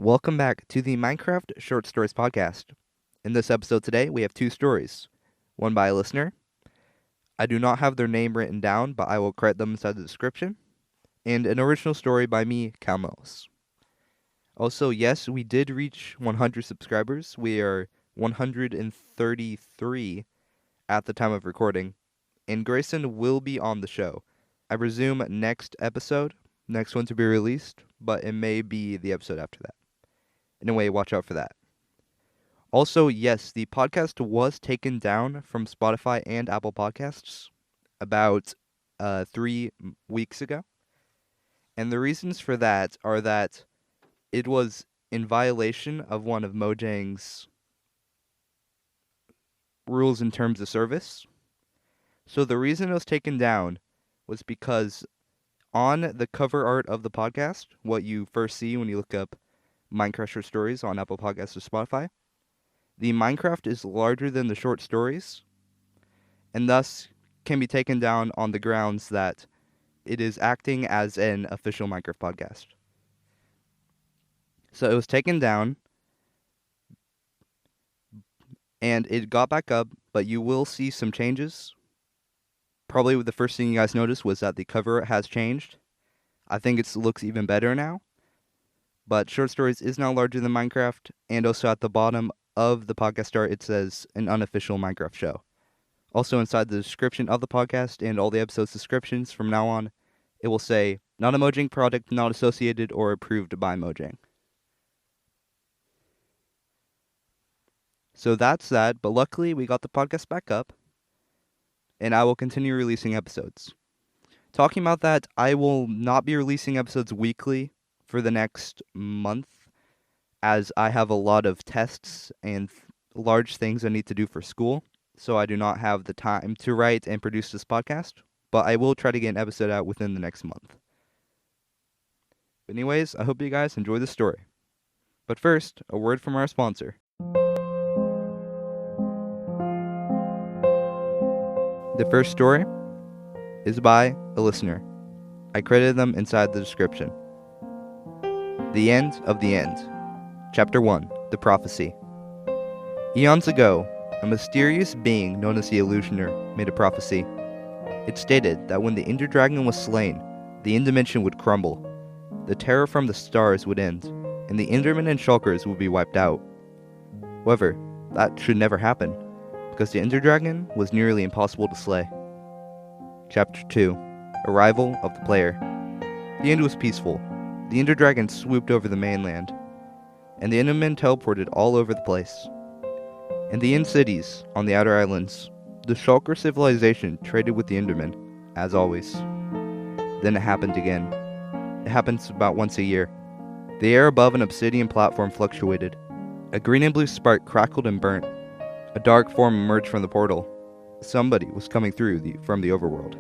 Welcome back to the Minecraft Short Stories podcast. In this episode today, we have two stories. One by a listener. I do not have their name written down, but I will credit them inside the description. And an original story by me, Callum Ellis. Also, yes, we did reach 100 subscribers. We are 133 at the time of recording. And Grayson will be on the show. I presume next one to be released, but it may be the episode after that. Anyway, watch out for that. Also, yes, the podcast was taken down from Spotify and Apple Podcasts about 3 weeks ago. And the reasons for that are that it was in violation of one of Mojang's rules and terms of service. So the reason it was taken down was because on the cover art of the podcast, what you first see when you look up Minecraft Short Stories on Apple Podcasts or Spotify, the Minecraft is larger than the short stories, and thus can be taken down on the grounds that it is acting as an official Minecraft podcast. So it was taken down, and it got back up, but you will see some changes. Probably the first thing you guys noticed was that the cover has changed. I think it looks even better now. But Short Stories is now larger than Minecraft, and also at the bottom of the podcast art, it says an unofficial Minecraft show. Also inside the description of the podcast and all the episodes descriptions from now on, it will say, not a Mojang product, not associated or approved by Mojang. So that's that, but luckily we got the podcast back up, and I will continue releasing episodes. Talking about that, I will not be releasing episodes weekly for the next month, as I have a lot of tests and large things I need to do for school, so I do not have the time to write and produce this podcast, but I will try to get an episode out within the next month. But anyways, I hope you guys enjoy the story. But first, a word from our sponsor. The first story is by a listener. I credited them inside the description. The End of the End. Chapter 1. The Prophecy. Eons ago, a mysterious being known as the Illusioner made a prophecy. It stated that when the Ender Dragon was slain, the End Dimension would crumble, the terror from the stars would end, and the Endermen and Shulkers would be wiped out. However, that should never happen, because the Ender Dragon was nearly impossible to slay. Chapter 2. Arrival of the Player. The end was peaceful. The Ender Dragon swooped over the mainland, and the Endermen teleported all over the place. In the End cities, on the outer islands, the Shulker civilization traded with the Endermen, as always. Then it happened again. It happens about once a year. The air above an obsidian platform fluctuated. A green and blue spark crackled and burnt. A dark form emerged from the portal. Somebody was coming through from the overworld.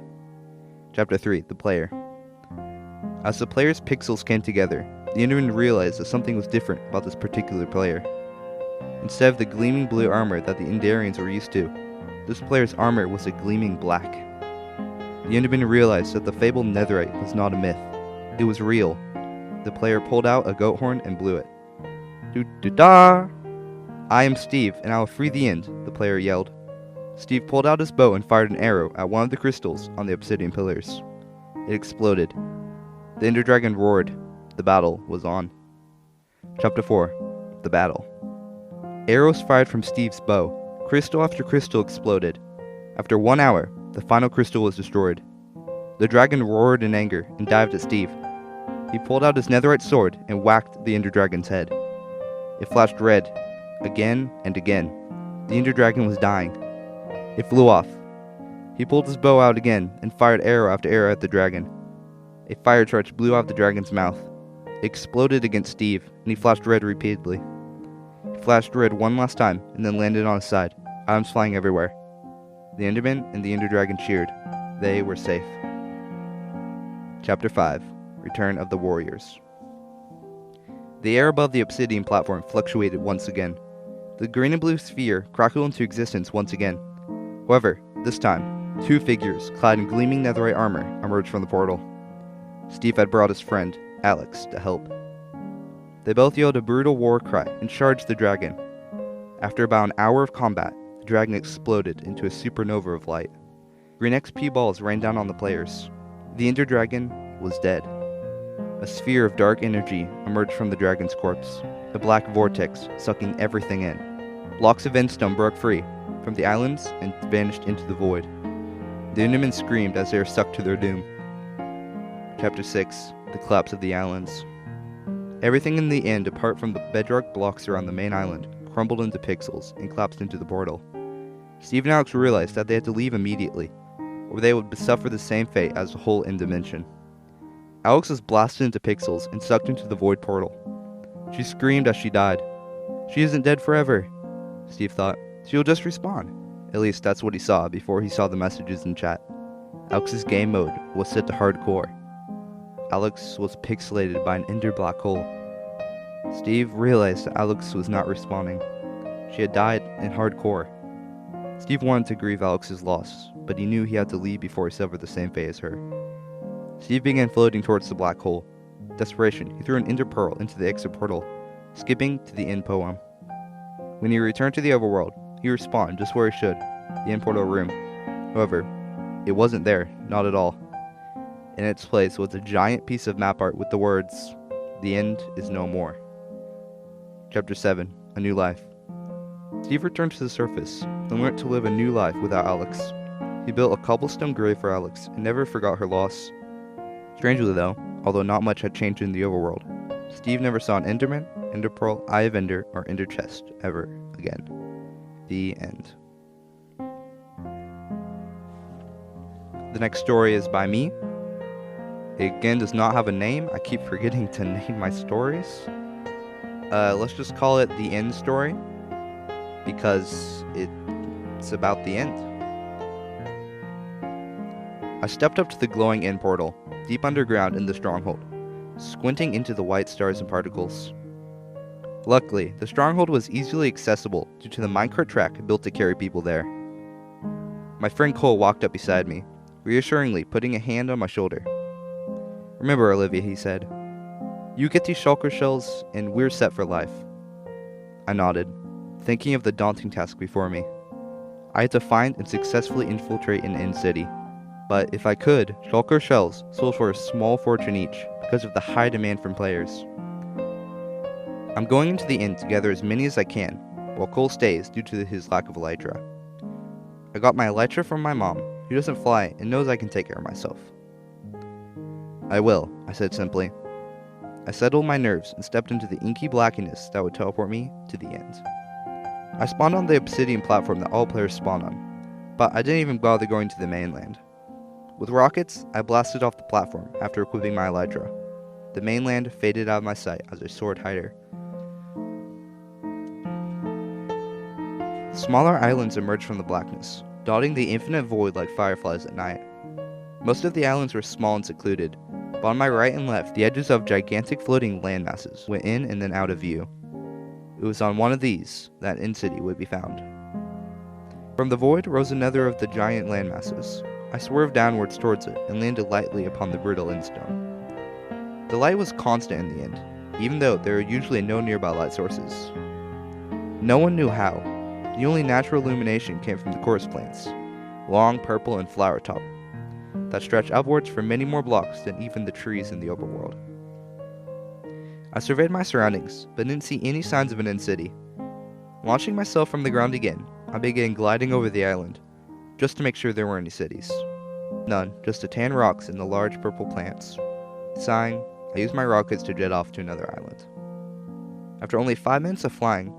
Chapter 3. The Player. As the player's pixels came together, the Enderman realized that something was different about this particular player. Instead of the gleaming blue armor that the Endarians were used to, this player's armor was a gleaming black. The Enderman realized that the fabled netherite was not a myth. It was real. The player pulled out a goat horn and blew it. "Do-do-da! I am Steve, and I will free the End," the player yelled. Steve pulled out his bow and fired an arrow at one of the crystals on the obsidian pillars. It exploded. The Ender Dragon roared. The battle was on. Chapter 4. The Battle. Arrows fired from Steve's bow. Crystal after crystal exploded. After 1 hour, the final crystal was destroyed. The dragon roared in anger and dived at Steve. He pulled out his netherite sword and whacked the Ender Dragon's head. It flashed red, again and again. The Ender Dragon was dying. It flew off. He pulled his bow out again and fired arrow after arrow at the dragon. A fire torch blew out the dragon's mouth. It exploded against Steve, and he flashed red repeatedly. He flashed red one last time, and then landed on his side, items flying everywhere. The Enderman and the Ender Dragon cheered. They were safe. Chapter 5. Return of the Warriors. The air above the obsidian platform fluctuated once again. The green and blue sphere crackled into existence once again. However, this time, 2 figures clad in gleaming netherite armor emerged from the portal. Steve had brought his friend, Alex, to help. They both yelled a brutal war cry and charged the dragon. After about an hour of combat, the dragon exploded into a supernova of light. Green XP balls rained down on the players. The Ender Dragon was dead. A sphere of dark energy emerged from the dragon's corpse, a black vortex sucking everything in. Blocks of endstone broke free from the islands and vanished into the void. The Endermen screamed as they were sucked to their doom. Chapter 6. The Collapse of the Islands. Everything in the end, apart from the bedrock blocks around the main island, crumbled into pixels and collapsed into the portal. Steve and Alex realized that they had to leave immediately, or they would suffer the same fate as the whole end dimension. Alex was blasted into pixels and sucked into the void portal. She screamed as she died. She isn't dead forever, Steve thought. She'll just respawn. At least that's what he saw before he saw the messages in chat. Alex's game mode was set to hardcore. Alex was pixelated by an ender black hole. Steve realized that Alex was not respawning. She had died in hardcore. Steve wanted to grieve Alex's loss, but he knew he had to leave before he suffered the same fate as her. Steve began floating towards the black hole. Desperation, he threw an ender pearl into the exit portal, skipping to the end poem. When he returned to the overworld, he respawned just where he should, the end portal room. However, it wasn't there, not at all. In its place was a giant piece of map art with the words, "The end is no more." Chapter 7. A New Life. Steve returned to the surface and learned to live a new life without Alex. He built a cobblestone grave for Alex and never forgot her loss. Strangely though, although not much had changed in the overworld, Steve never saw an Enderman, Ender Pearl, Eye of Ender, or Ender Chest ever again. The end. The next story is by me. It again does not have a name. I keep forgetting to name my stories. Let's just call it The End Story, because it's about the end. I stepped up to the glowing end portal, deep underground in the stronghold, squinting into the white stars and particles. Luckily, the stronghold was easily accessible due to the minecart track built to carry people there. My friend Cole walked up beside me, reassuringly putting a hand on my shoulder. "Remember, Olivia," he said. "You get these shulker shells, and we're set for life." I nodded, thinking of the daunting task before me. I had to find and successfully infiltrate an end city. But if I could, shulker shells sold for a small fortune each because of the high demand from players. I'm going into the inn to gather as many as I can, while Cole stays due to his lack of elytra. I got my elytra from my mom, who doesn't fly and knows I can take care of myself. "I will," I said simply. I settled my nerves and stepped into the inky blackness that would teleport me to the end. I spawned on the obsidian platform that all players spawn on, but I didn't even bother going to the mainland. With rockets, I blasted off the platform after equipping my elytra. The mainland faded out of my sight as I soared higher. Smaller islands emerged from the blackness, dotting the infinite void like fireflies at night. Most of the islands were small and secluded, but on my right and left, the edges of gigantic floating landmasses went in and then out of view. It was on one of these that End City would be found. From the void rose another of the giant landmasses. I swerved downwards towards it and landed lightly upon the brittle endstone. The light was constant in the end, even though there were usually no nearby light sources. No one knew how. The only natural illumination came from the chorus plains, long, purple, and flower top, that stretched upwards for many more blocks than even the trees in the overworld. I surveyed my surroundings, but didn't see any signs of an end city. Launching myself from the ground again, I began gliding over the island, just to make sure there weren't any cities. None, just the tan rocks and the large purple plants. Sighing, I used my rockets to jet off to another island. After only 5 minutes of flying,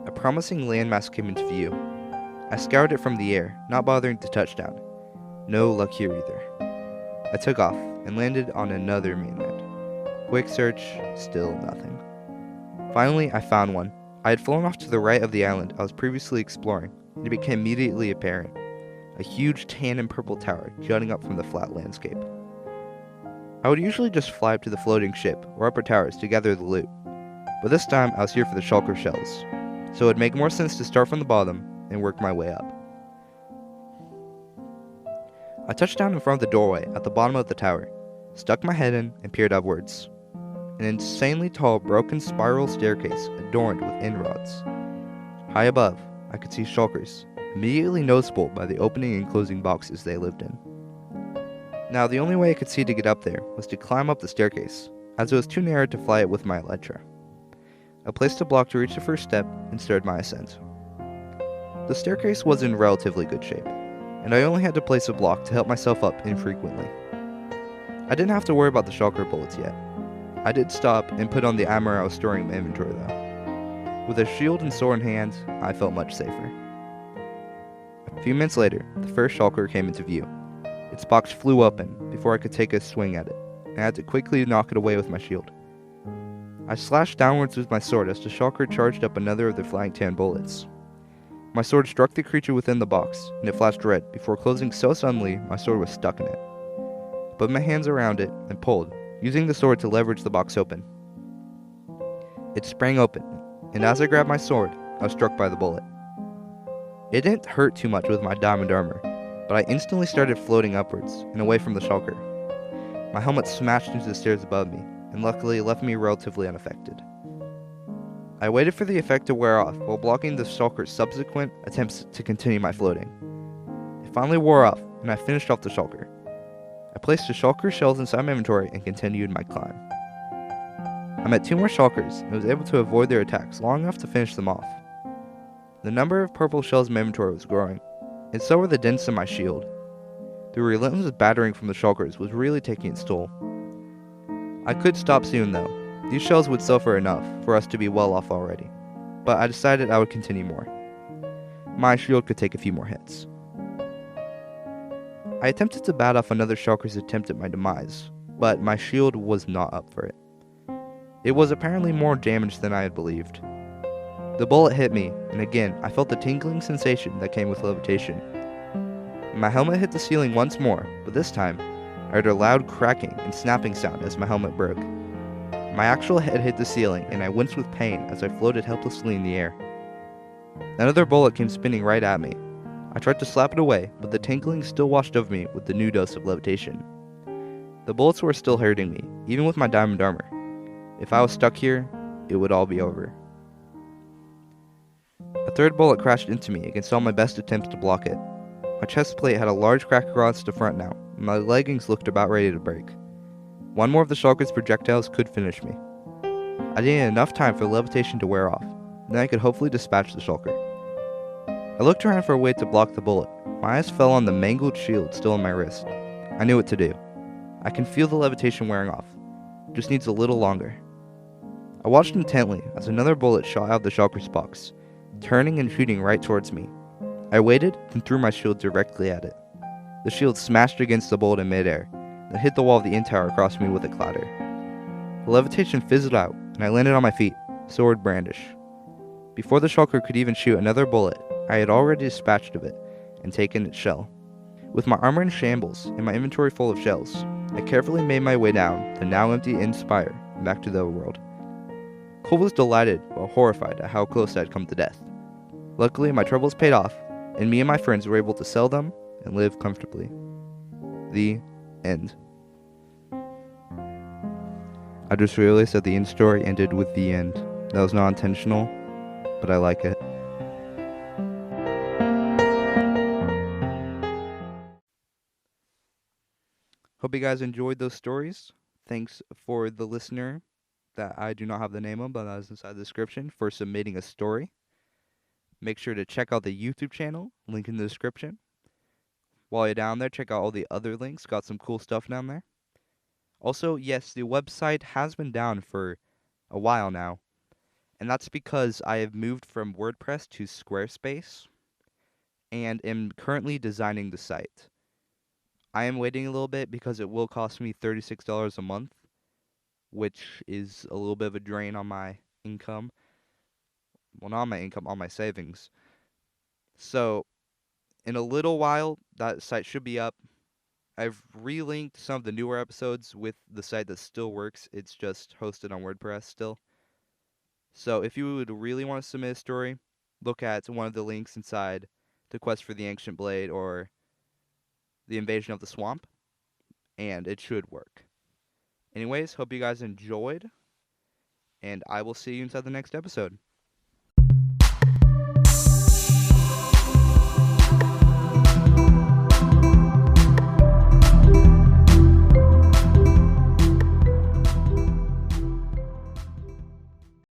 a promising landmass came into view. I scoured it from the air, not bothering to touch down. No luck here either. I took off and landed on another mainland. Quick search, still nothing. Finally, I found one. I had flown off to the right of the island I was previously exploring, and it became immediately apparent. A huge tan and purple tower jutting up from the flat landscape. I would usually just fly up to the floating ship or upper towers to gather the loot, but this time I was here for the shulker shells, so it would make more sense to start from the bottom and work my way up. I touched down in front of the doorway at the bottom of the tower, stuck my head in, and peered upwards. an insanely tall broken spiral staircase adorned with end rods. High above, I could see shulkers, immediately noticeable by the opening and closing boxes they lived in. Now, the only way I could see to get up there was to climb up the staircase, as it was too narrow to fly it with my elytra. I placed a block to reach the first step and started my ascent. The staircase was in relatively good shape, and I only had to place a block to help myself up infrequently. I didn't have to worry about the shulker bullets yet. I did stop and put on the armor I was storing in my inventory though. With a shield and sword in hand, I felt much safer. A few minutes later, the first shulker came into view. Its box flew open before I could take a swing at it, and I had to quickly knock it away with my shield. I slashed downwards with my sword as the shulker charged up another of the flying tan bullets. My sword struck the creature within the box, and it flashed red before closing so suddenly my sword was stuck in it. I put my hands around it and pulled, using the sword to leverage the box open. It sprang open, and as I grabbed my sword, I was struck by the bullet. It didn't hurt too much with my diamond armor, but I instantly started floating upwards and away from the shulker. My helmet smashed into the stairs above me, and luckily left me relatively unaffected. I waited for the effect to wear off while blocking the shulker's subsequent attempts to continue my floating. It finally wore off, and I finished off the shulker. I placed the shulker shells inside my inventory and continued my climb. I met 2 more shulkers and was able to avoid their attacks long enough to finish them off. The number of purple shells in my inventory was growing, and so were the dents in my shield. The relentless battering from the shulkers was really taking its toll. I could stop soon though. These shells would suffer enough for us to be well off already, but I decided I would continue more. My shield could take a few more hits. I attempted to bat off another shulker's attempt at my demise, but my shield was not up for it. It was apparently more damaged than I had believed. The bullet hit me, and again I felt the tingling sensation that came with levitation. My helmet hit the ceiling once more, but this time I heard a loud cracking and snapping sound as my helmet broke. My actual head hit the ceiling, and I winced with pain as I floated helplessly in the air. Another bullet came spinning right at me. I tried to slap it away, but the tingling still washed over me with the new dose of levitation. The bullets were still hurting me, even with my diamond armor. If I was stuck here, it would all be over. A third bullet crashed into me against all my best attempts to block it. My chest plate had a large crack across the front now, and my leggings looked about ready to break. One more of the shulker's projectiles could finish me. I needed enough time for the levitation to wear off, then I could hopefully dispatch the shulker. I looked around for a way to block the bullet. My eyes fell on the mangled shield still on my wrist. I knew what to do. I can feel the levitation wearing off. It just needs a little longer. I watched intently as another bullet shot out of the shulker's box, turning and shooting right towards me. I waited, then threw my shield directly at it. The shield smashed against the bullet in midair, then hit the wall of the inn tower across me with a clatter. The levitation fizzled out, and I landed on my feet, sword brandish. Before the shulker could even shoot another bullet, I had already dispatched of it and taken its shell. With my armor in shambles and my inventory full of shells, I carefully made my way down the now empty inn spire and back to the overworld. Cole was delighted but horrified at how close I had come to death. Luckily, my troubles paid off, and me and my friends were able to sell them and live comfortably. The end. I just realized that the end story ended with the end. That was not intentional, but I like it. Hope you guys enjoyed those stories. Thanks for the listener that I do not have the name of, but that is inside the description, for submitting a story. Make sure to check out the YouTube channel, link in the description. While you're down there, check out all the other links. Got some cool stuff down there. Also, yes, the website has been down for a while now, and that's because I have moved from WordPress to Squarespace and am currently designing the site. I am waiting a little bit because it will cost me $36 a month, which is a little bit of a drain on my income. Well, not on my income, on my savings. So, in a little while, that site should be up. I've relinked some of the newer episodes with the site that still works. It's just hosted on WordPress still. So if you would really want to submit a story, look at one of the links inside the Quest for the Ancient Blade or the Invasion of the Swamp, and it should work. Anyways, hope you guys enjoyed. and I will see you inside the next episode.